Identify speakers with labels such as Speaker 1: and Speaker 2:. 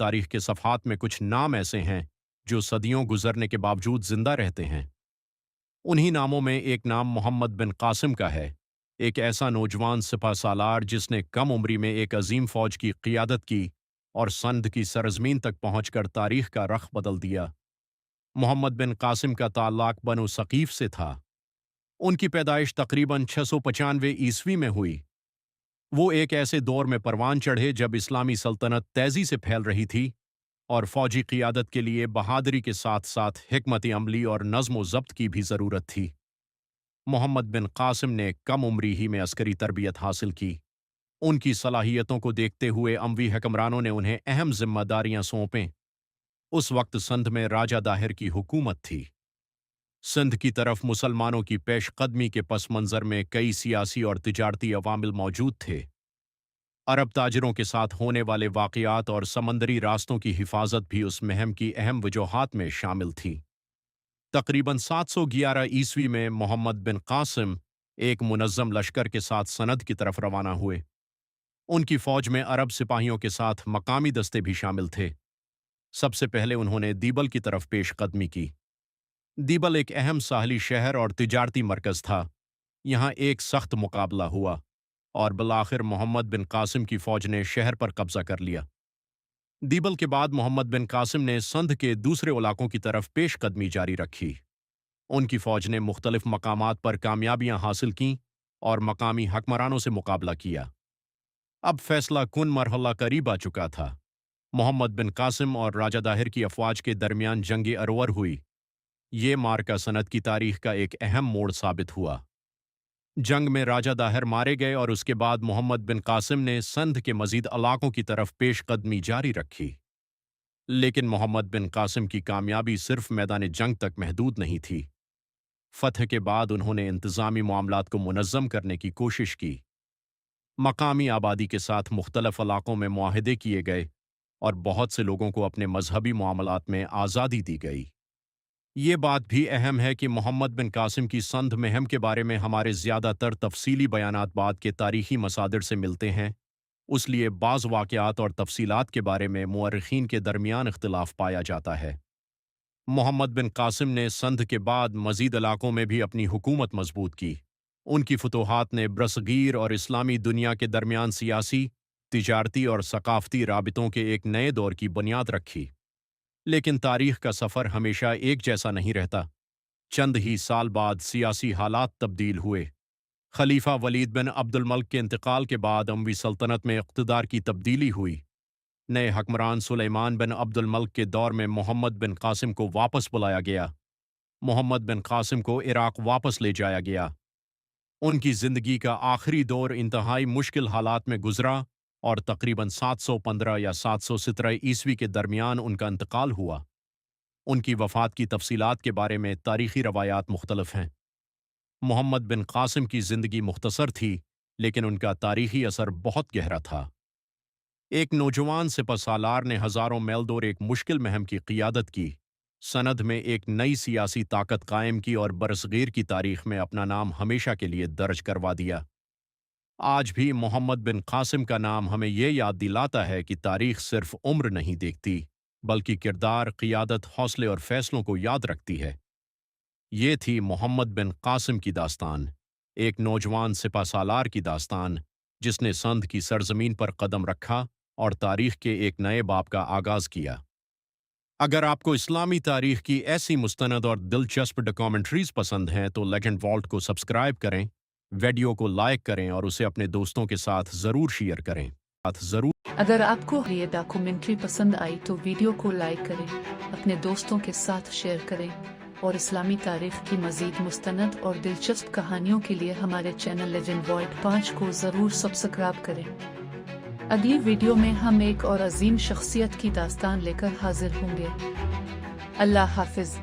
Speaker 1: تاریخ کے صفحات میں کچھ نام ایسے ہیں جو صدیوں گزرنے کے باوجود زندہ رہتے ہیں۔ انہی ناموں میں ایک نام محمد بن قاسم کا ہے، ایک ایسا نوجوان سپہ سالار جس نے کم عمری میں ایک عظیم فوج کی قیادت کی اور سندھ کی سرزمین تک پہنچ کر تاریخ کا رخ بدل دیا۔ محمد بن قاسم کا تعلق بنو ثقیف سے تھا۔ ان کی پیدائش تقریباً 695 عیسوی میں ہوئی۔ وہ ایک ایسے دور میں پروان چڑھے جب اسلامی سلطنت تیزی سے پھیل رہی تھی اور فوجی قیادت کے لیے بہادری کے ساتھ ساتھ حکمت عملی اور نظم و ضبط کی بھی ضرورت تھی۔ محمد بن قاسم نے کم عمری ہی میں عسکری تربیت حاصل کی۔ ان کی صلاحیتوں کو دیکھتے ہوئے اموی حکمرانوں نے انہیں اہم ذمہ داریاں سونپیں۔ اس وقت سندھ میں راجہ داہر کی حکومت تھی۔ سندھ کی طرف مسلمانوں کی پیش قدمی کے پس منظر میں کئی سیاسی اور تجارتی عوامل موجود تھے۔ عرب تاجروں کے ساتھ ہونے والے واقعات اور سمندری راستوں کی حفاظت بھی اس مہم کی اہم وجوہات میں شامل تھی۔ تقریباً 711 عیسوی میں محمد بن قاسم ایک منظم لشکر کے ساتھ سند کی طرف روانہ ہوئے۔ ان کی فوج میں عرب سپاہیوں کے ساتھ مقامی دستے بھی شامل تھے۔ سب سے پہلے انہوں نے دیبل کی طرف پیش قدمی کی۔ دیبل ایک اہم ساحلی شہر اور تجارتی مرکز تھا۔ یہاں ایک سخت مقابلہ ہوا اور بالآخر محمد بن قاسم کی فوج نے شہر پر قبضہ کر لیا۔ دیبل کے بعد محمد بن قاسم نے سندھ کے دوسرے علاقوں کی طرف پیش قدمی جاری رکھی۔ ان کی فوج نے مختلف مقامات پر کامیابیاں حاصل کیں اور مقامی حکمرانوں سے مقابلہ کیا۔ اب فیصلہ کن مرحلہ قریب آ چکا تھا۔ محمد بن قاسم اور راجہ داہر کی افواج کے درمیان جنگ ارور ہوئی۔ یہ معرکہ سند کی تاریخ کا ایک اہم موڑ ثابت ہوا۔ جنگ میں راجہ داہر مارے گئے اور اس کے بعد محمد بن قاسم نے سندھ کے مزید علاقوں کی طرف پیش قدمی جاری رکھی۔ لیکن محمد بن قاسم کی کامیابی صرف میدان جنگ تک محدود نہیں تھی۔ فتح کے بعد انہوں نے انتظامی معاملات کو منظم کرنے کی کوشش کی۔ مقامی آبادی کے ساتھ مختلف علاقوں میں معاہدے کیے گئے اور بہت سے لوگوں کو اپنے مذہبی معاملات میں آزادی دی گئی۔ یہ بات بھی اہم ہے کہ محمد بن قاسم کی سندھ مہم کے بارے میں ہمارے زیادہ تر تفصیلی بیانات بعد کے تاریخی مصادر سے ملتے ہیں، اس لیے بعض واقعات اور تفصیلات کے بارے میں مورخین کے درمیان اختلاف پایا جاتا ہے۔ محمد بن قاسم نے سندھ کے بعد مزید علاقوں میں بھی اپنی حکومت مضبوط کی۔ ان کی فتوحات نے برصغیر اور اسلامی دنیا کے درمیان سیاسی، تجارتی اور ثقافتی رابطوں کے ایک نئے دور کی بنیاد رکھی۔ لیکن تاریخ کا سفر ہمیشہ ایک جیسا نہیں رہتا۔ چند ہی سال بعد سیاسی حالات تبدیل ہوئے۔ خلیفہ ولید بن عبد الملک کے انتقال کے بعد اموی سلطنت میں اقتدار کی تبدیلی ہوئی۔ نئے حکمران سلیمان بن عبد الملک کے دور میں محمد بن قاسم کو واپس بلایا گیا۔ محمد بن قاسم کو عراق واپس لے جایا گیا۔ ان کی زندگی کا آخری دور انتہائی مشکل حالات میں گزرا اور تقریباً 715 یا 717 عیسوی کے درمیان ان کا انتقال ہوا۔ ان کی وفات کی تفصیلات کے بارے میں تاریخی روایات مختلف ہیں۔ محمد بن قاسم کی زندگی مختصر تھی، لیکن ان کا تاریخی اثر بہت گہرا تھا۔ ایک نوجوان سپہ سالار نے ہزاروں میل دور ایک مشکل مہم کی قیادت کی، سند میں ایک نئی سیاسی طاقت قائم کی اور برصغیر کی تاریخ میں اپنا نام ہمیشہ کے لیے درج کروا دیا۔ آج بھی محمد بن قاسم کا نام ہمیں یہ یاد دلاتا ہے کہ تاریخ صرف عمر نہیں دیکھتی، بلکہ کردار، قیادت، حوصلے اور فیصلوں کو یاد رکھتی ہے۔ یہ تھی محمد بن قاسم کی داستان، ایک نوجوان سپہ سالار کی داستان جس نے سندھ کی سرزمین پر قدم رکھا اور تاریخ کے ایک نئے باب کا آغاز کیا۔ اگر آپ کو اسلامی تاریخ کی ایسی مستند اور دلچسپ ڈاکومنٹریز پسند ہیں تو لیجنڈ والٹ کو سبسکرائب کریں، ویڈیو کو لائک کریں اور اسے اپنے دوستوں کے ساتھ ضرور شیئر کریں۔
Speaker 2: اگر آپ کو یہ ڈاکومنٹری پسند آئی تو ویڈیو کو لائک کریں، اپنے دوستوں کے ساتھ شیئر کریں اور اسلامی تاریخ کی مزید مستند اور دلچسپ کہانیوں کے لیے ہمارے چینل لیجنڈ والٹ 5 کو ضرور سبسکرائب کریں۔ اگلی ویڈیو میں ہم ایک اور عظیم شخصیت کی داستان لے کر حاضر ہوں گے۔ اللہ حافظ۔